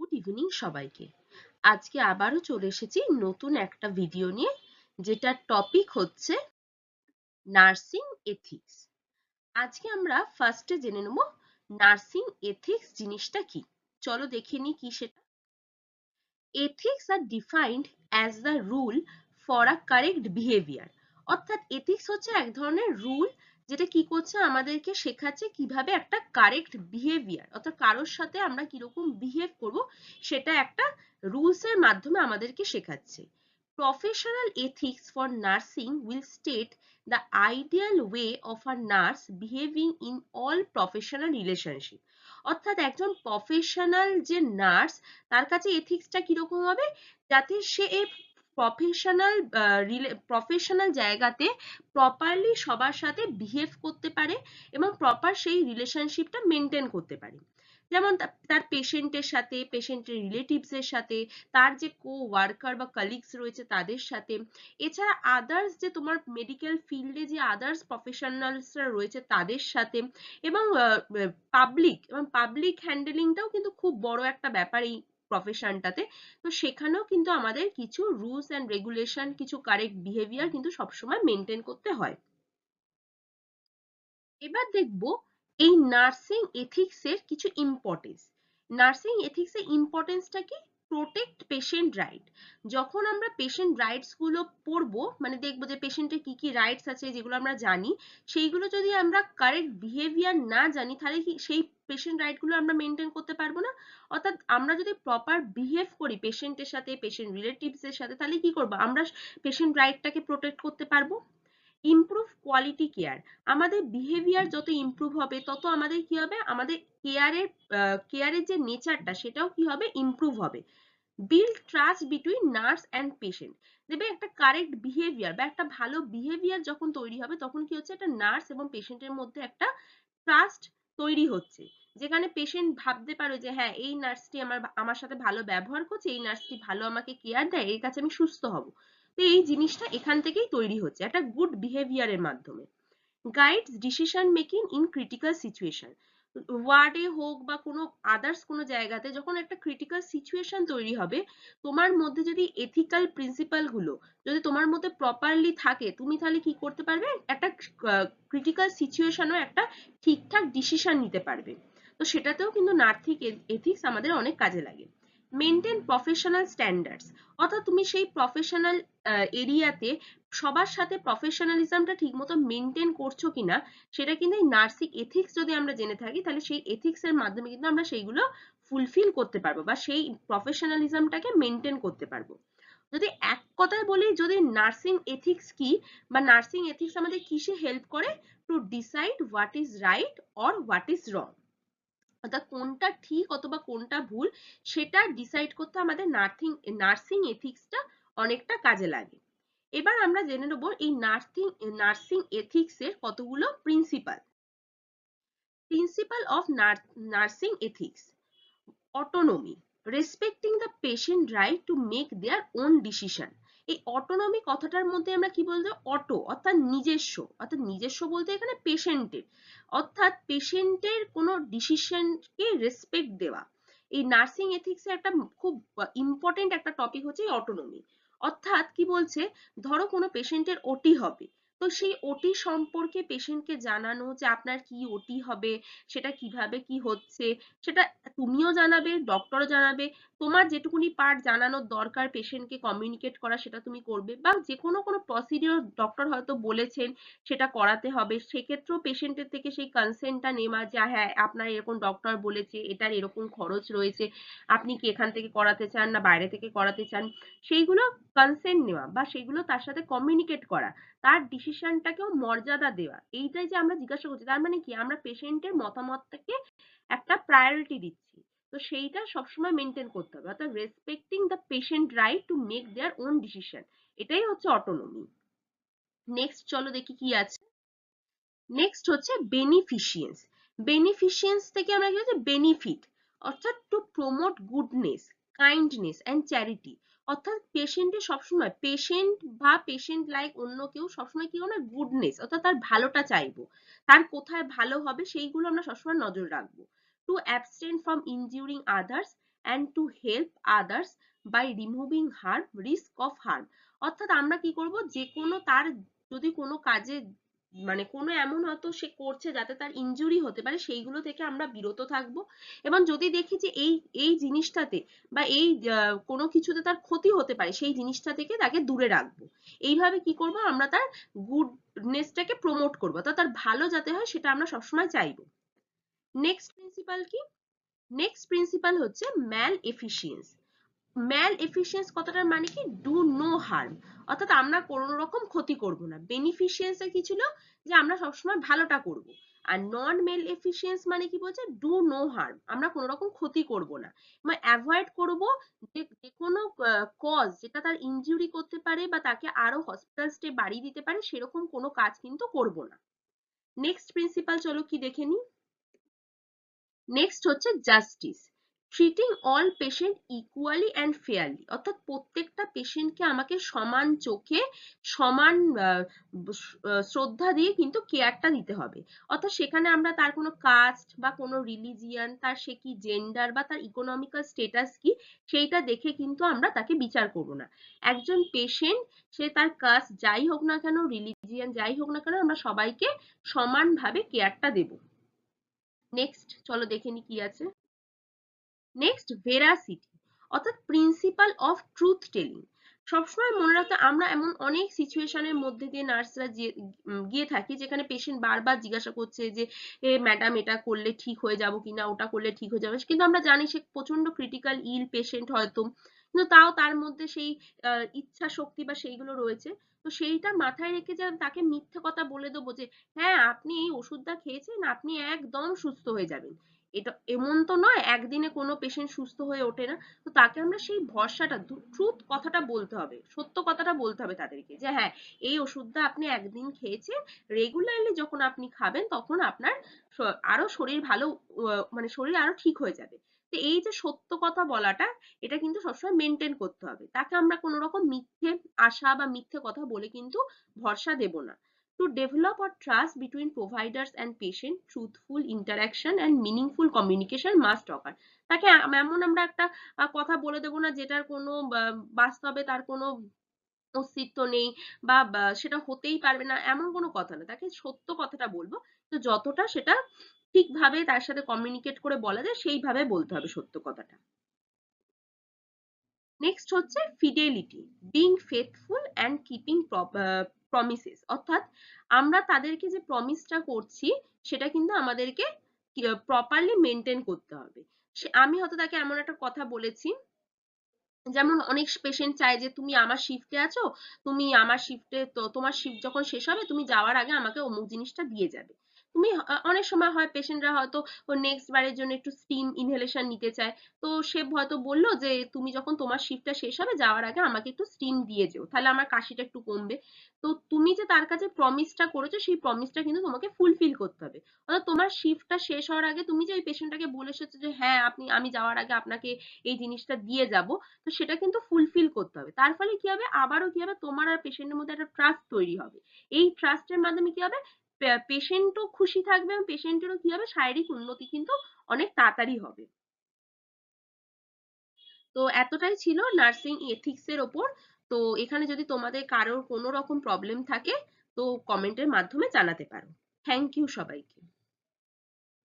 Good evening সবাইকে। আজকে আবারও চলে এসেছি নতুন একটা ভিডিও নিয়ে, যেটার টপিক হচ্ছে নার্সিং এথিক্স। আজকে আমরা ফার্স্টে জেনে নেব নার্সিং এথিক্স জিনিসটা কি। চলো দেখে নিই কি সেটা। এথিক্স আর defined as the rule for a correct behaviour. অর্থাৎ এথিক্স হচ্ছে এক ধরনের রুল, যেটা কি করছে, আমাদেরকে শেখাচ্ছে কিভাবে একটা কারেক্ট বিহেভিয়ার, অর্থাৎ কারোর সাথে আমরা কিরকম বিহেভ করব, সেটা একটা রুলস এর মাধ্যমে আমাদেরকে শেখাচ্ছে। Professional ethics for nursing will state the ideal way of a nurse behaving in all professional relationship। অর্থাৎ একজন প্রফেশনাল যে নার্স, তার কাছে এথিক্সটা কিরকম হবে, যাতে সে এই প্রফেশনাল জায়গাতে প্রপারলি সবার সাথে বিহেভ করতে পারে এবং প্রপার সেই রিলেশনশিপটা মেনটেন করতে পারে। যেমন তার পেশেন্টের সাথে, পেশেন্টের রিলেটিভস এর সাথে, তার যে কো ওয়ার্কার বা কলিগস রয়েছে তাদের সাথে, এছাড়া আদার্স যে তোমার মেডিকেল ফিল্ডে যে আদার্স প্রফেশনালসরা রয়েছে তাদের সাথে, এবং পাবলিক হ্যান্ডেলিংটাও কিন্তু খুব বড় একটা ব্যাপার এই প্রফেশনটাতে। তো সেখানেও কিন্তু আমাদের কিছু রুলস অ্যান্ড রেগুলেশন, কিছু কারেক্ট বিহেভিয়ার কিন্তু সবসময় মেনটেন করতে হয়। এবার দেখব এই নার্সিং এথিক্স এর কিছু ইম্পর্টেন্স। নার্সিং এথিক্স এর ইম্পর্টেন্সটা কি? Protect patient right. যখন আমরা পেশেন্ট রাইটস গুলো পড়বো, মানে দেখবো যে পেশেন্টের কি কি রাইটস আছে যেগুলো আমরা জানি, সেইগুলো যদি আমরা কারেক্ট বিহেভিয়ার না জানি, তাহলে কি সেই পেশেন্ট রাইট গুলো আমরা মেনটেন করতে পারবো না। অর্থাৎ আমরা যদি প্রপার বিহেভ করি পেশেন্টের সাথে, পেশেন্ট রিলেটিভস এর সাথে, তাহলে কি করবো, আমরা পেশেন্ট রাইটটাকে প্রোটেক্ট করতে পারবো। Improve quality care. আমাদের বিহেভিয়ার যত ইমপ্রুভ হবে, তত আমাদের কি হবে, আমাদের কেয়ারের যে নেচারটা, সেটাও কি হবে, ইমপ্রুভ হবে। Build trust between nurse and patient. দেখবে একটা কারেক্ট বিহেভিয়ার বা একটা ভালো বিহেভিয়ার যখন তৈরি হবে, তখন কি হচ্ছে, একটা নার্স এবং পেশেন্টের মধ্যে একটা ট্রাস্ট তৈরি হচ্ছে, যেখানে পেশেন্ট ভাবতে পারে যে হ্যাঁ, এই নার্সটি আমার সাথে ভালো ব্যবহার করছে, এই নার্সটি ভালো আমাকে কেয়ার দেয়, এর কাছে আমি সুস্থ হব। তো এই জিনিসটা এখান থেকেই তৈরি হচ্ছে একটা গুড বিহেভিয়ারের মাধ্যমে। Guides decision making in critical situation. ওয়ার্ডে হোক বা কোনো আদার্স কোনো জায়গাতে যখন একটা ক্রিটিক্যাল সিচুয়েশন তৈরি হবে, তোমার মধ্যে যদি এথিক্যাল প্রিন্সিপাল গুলো যদি তোমার মধ্যে প্রপারলি থাকে, তুমি তাহলে কি করতে পারবে, একটা ক্রিটিক্যাল সিচুয়েশনও একটা ঠিকঠাক ডিসিশন নিতে পারবে। তো সেটাতেও কিন্তু নার্সিং এথিক্স আমাদের অনেক কাজে লাগে। Maintain professional standards. অর্থাৎ তুমি সেই প্রফেশনাল এরিয়াতে সবার সাথে প্রফেশনালিজমটা ঠিকমতো মেনটেন করছো কিনা, সেটা কিন্তু এই নার্সিং এথিক্স যদি আমরা জেনে থাকি, তাহলে সেই এথিক্স এর মাধ্যমে কিন্তু আমরা সেইগুলো ফুলফিল করতে পারবো বা সেই প্রফেশনালিজমটাকে মেনটেন করতে পারবো। যদি এক কথায় বলি, যদি নার্সিং এথিক্স কি বা নার্সিং এথিক্স আমাদের কিসে হেল্প করে, to decide what is right or what is wrong. অর্থাৎ কোনটা ঠিক অথবা কোনটা ভুল, সেটা ডিসাইড করতে আমাদের নার্সিং এথিক্সটা অনেকটা কাজে লাগে। এবার আমরা জেনে নেব এই নার্সিং এথিক্স এর কতগুলো principal. Principal of nursing ethics. Autonomy, respecting the patient right to make their own decision. এই অটোনমি কথাটার মধ্যে আমরা কি বলতে, অটো অর্থাৎ নিজস্ব, অর্থাৎ নিজস্ব বলতে এখানে পেশেন্টের, অর্থাৎ পেশেন্টের কোনো ডিসিশনকে রেসপেক্ট দেওয়া। এই নার্সিং এথিক্সে একটা খুব ইম্পর্টেন্ট একটা টপিক হচ্ছে এই অটোনমি। অর্থাৎ কি বলছে, ধরো কোনো পেশেন্টের ওটি হবে, তো সেই ওটি সম্পর্কে পেশেন্টকে জানানো যে আপনার কি ওটি হবে, সেটা কিভাবে কি হচ্ছে, সেটা তুমিও জানাবে, ডক্টরও জানাবে। তোমার যেটুকুনি পার্ট জানানোর দরকার পেশেন্টকে কমিউনিকেট করা, সেটা তুমি করবে। বা যে কোনো প্রসিডিওর ডক্টর হয়তো বলেছেন সেটা করাতে হবে, সেক্ষেত্রেও পেশেন্টের থেকে সেই কনসেন্টটা নেওয়া, যে হ্যাঁ, আপনার এরকম ডক্টর বলেছে, এটার এরকম খরচ রয়েছে, আপনি কি এখান থেকে করাতে চান না বাইরে থেকে করাতে চান, সেইগুলো কনসেন্ট নেওয়া বা সেগুলো তার সাথে কমিউনিকেট করা, তার ডিসিশনটাকেও মর্যাদা দেওয়া। এইটাই যে আমরা জিজ্ঞাসা করছি, তার মানে কি, আমরা পেশেন্টের মতামতটাকে একটা প্রায়োরিটি দিচ্ছি। তো সেইটা সবসময় মেনটেন করতে হবে, অর্থাৎ respecting the patient right to make their own decision. এটাই হচ্ছে অটোনমি। নেক্সট চলো দেখি কি আছে। নেক্সট হচ্ছে বেনিফিশিয়েন্স। বেনিফিশিয়েন্স থেকে আমরা কি হচ্ছে, বেনিফিট, অর্থাৎ to promote goodness, kindness and charity. অর্থাৎ পেশেন্টের সবসময়, পেশেন্ট বা পেশেন্ট লাইক অন্য কেউ সবসময় কি হবে, গুডনেস, অর্থাৎ তার ভালোটা চাইবো, তার কোথায় ভালো হবে সেইগুলো আমরা সবসময় নজর রাখবো। To abstain from injuring others and to help others by removing harm, risk of harm। অর্থাৎ আমরা কি করব, যে কোনো তার যদি কোনো কাজে মানে কোনো এমন হয়তো সে করছে যাতে তার ইনজুরি হতে পারে, সেইগুলো থেকে আমরা বিরত থাকবো। এবং যদি দেখি যে এই জিনিসটাতে বা এই কোনো কিছুতে তার ক্ষতি হতে পারে, সেই জিনিসটা থেকে তাকে দূরে রাখবো। এইভাবে কি করব, আমরা তার গুডনেসটাকে প্রমোট করবো, অর্থাৎ তার ভালো যাতে হয় সেটা আমরা সবসময় চাইবো। নেক্সট প্রিন্সিপাল কি? নেক্সট প্রিন্সিপাল হচ্ছে ম্যাল এফিসিয়েন্স। ম্যাল এফিসিয়েন্স কথাটার মানে কি, ডু নো হার্ম, অর্থাৎ আমরা কোনো রকম ক্ষতি করব না। বেনিফিশিয়েন্সে কি ছিল, যে আমরা সবসময় ভালোটা করব। আর নন মেল এফিসিয়েন্স মানে কি বলছে, ডু নো হার্ম, আমরা কোনো রকম ক্ষতি করব না, মানে অ্যাভয়েড করব যে কোনো কজ যেটা তার ইনজুরি করতে পারে বা তাকে আরো হসপিটাল স্টে বাড়িয়ে দিতে পারে, সেরকম কোনো কাজ কিন্তু করব না। নেক্সট প্রিন্সিপাল চলো কি দেখে নি। নেক্সট হচ্ছে justice, treating all patient equally and fairly, অর্থাৎ প্রত্যেকটা পেশেন্টকে আমাকে সমান চোখে সমান শ্রদ্ধা দিয়ে কিন্তু কেয়ারটা দিতে হবে। অর্থাৎ সেখানে আমরা তার কোনো কাস্ট বা কোনো রিলিজিয়ান, তার সে কি জেন্ডার বা তার ইকোনমিক্যাল স্টেটাস কি, সেইটা দেখে কিন্তু আমরা তাকে বিচার করব না। একজন পেশেন্ট সে তার কাস্ট যাই হোক না কেন, রিলিজিয়ান যাই হোক না কেন, আমরা সবাইকে সমানভাবে কেয়ারটা দেব। নেক্সট চলো দেখে নি কি আছে। নেক্সট ভেরাসিটি, অর্থাৎ প্রিন্সিপাল অফ ট্রুথ টেলিং। সবসময় মনে রাখতে, আমরা এমন অনেক সিচুয়েশনের মধ্যে দিয়ে নার্সরা গিয়ে থাকি যেখানে পেশেন্ট বারবার জিজ্ঞাসা করছে যে ম্যাডাম এটা করলে ঠিক হয়ে যাব কিনা, ওটা করলে ঠিক হয়ে যাবে, কিন্তু আমরা জানি সে প্রচন্ড ক্রিটিক্যাল ইল পেশেন্ট হয়তো, কিন্তু তাও তার মধ্যে সেই ইচ্ছা শক্তি বা সেইগুলো রয়েছে। তো সেইটা মাথায় রেখে যে তাকে মিথ্যে কথা বলে দেবো যে হ্যাঁ আপনি এই ওষুধটা খেয়েছেন আপনি একদম সুস্থ হয়ে যাবেন, এটা এমন তো নয়, একদিনে কোনো পেশেন্ট সুস্থ হয়ে ওঠে না। তো তাকে আমরা সেই ভরসাটা, ট্রুথ কথাটা বলতে হবে, সত্য কথাটা বলতে হবে তাদেরকে, যে হ্যাঁ এই ওষুধটা আপনি একদিন খেয়েছেন, রেগুলারলি যখন আপনি খাবেন তখন আপনার আরো শরীর ভালো, মানে শরীর আরো ঠিক হয়ে যাবে। তো এই যে সত্য কথা বলাটা, এটা কিন্তু সবসময় মেনটেন করতে হবে। তাকে আমরা কোনো রকম মিথ্যে আশা বা মিথ্যে কথা বলে কিন্তু ভরসা দেব না। To develop a trust between providers and patient, truthful interaction and meaningful communication must occur। তাকে এমন আমরা একটা কথা বলে দেবো না যেটার কোনো বাস্তবে তার কোনো অস্তিত্ব নেই বা সেটা হতেই পারবে না, এমন কোনো কথা না। তাকে সত্য কথাটা বলবো, তো যতটা সেটা ঠিকভাবে তার সাথে কমিউনিকেট করে বলা যায় সেইভাবে বলতে হবে সত্য কথাটা। নেক্সট হচ্ছে fidelity, being faithful and keeping promises, অর্থাৎ আমরা তাদেরকে যে প্রমিসটা করছি সেটা কিন্তু আমাদেরকে প্রপারলি মেনটেন করতে হবে। আমি হয়তো তাকে এমন একটা কথা বলেছি, যেমন অনেক পেশেন্ট চায় যে তুমি আমার শিফটে আছো, তুমি আমার শিফটে, তো তোমার শিফট যখন শেষ হবে তুমি যাওয়ার আগে আমাকে অমুক জিনিসটা দিয়ে যাবে। তুমি অনেক সময় হয় পেশেন্টরা হয়তো নেক্সট বারের জন্য একটু স্টিম ইনহেলেশন নিতে চায়, তো সে হয়তো বললো যে তুমি যখন তোমার শিফটটা শেষ হবে যাওয়ার আগে আমাকে একটু স্টিম দিয়ে যেও, তাহলে আমার কাশিটা একটু কমবে। তো তুমি যে তার কাছে প্রমিসটা করেছো সেই প্রমিসটা কিন্তু তোমাকে ফুলফিল করতে হবে। অর্থাৎ তোমার শিফটটা শেষ হওয়ার আগে তুমি যে ওই পেশেন্টটাকে বলে এসেছো যে হ্যাঁ আমি যাওয়ার আগে আপনাকে এই জিনিসটা দিয়ে যাব, তো সেটা কিন্তু ফুলফিল করতে হবে। তার ফলে কি হবে, আবারও কি হবে, তোমার আর পেশেন্টের মধ্যে একটা ট্রাস্ট তৈরি হবে। এই ট্রাস্টের মাধ্যমে কি হবে, পেশেন্টও খুশি থাকবে এবং পেশেন্টেরও কি হবে, শারীরিক উন্নতি কিন্তু অনেক তাড়াতাড়ি হবে। তো এতটাই ছিল নার্সিং এথিক্স এর ওপর। তো এখানে যদি তোমাদের কারোর কোনো রকম প্রবলেম থাকে তো কমেন্টের মাধ্যমে জানাতে পারো। থ্যাংক ইউ সবাইকে।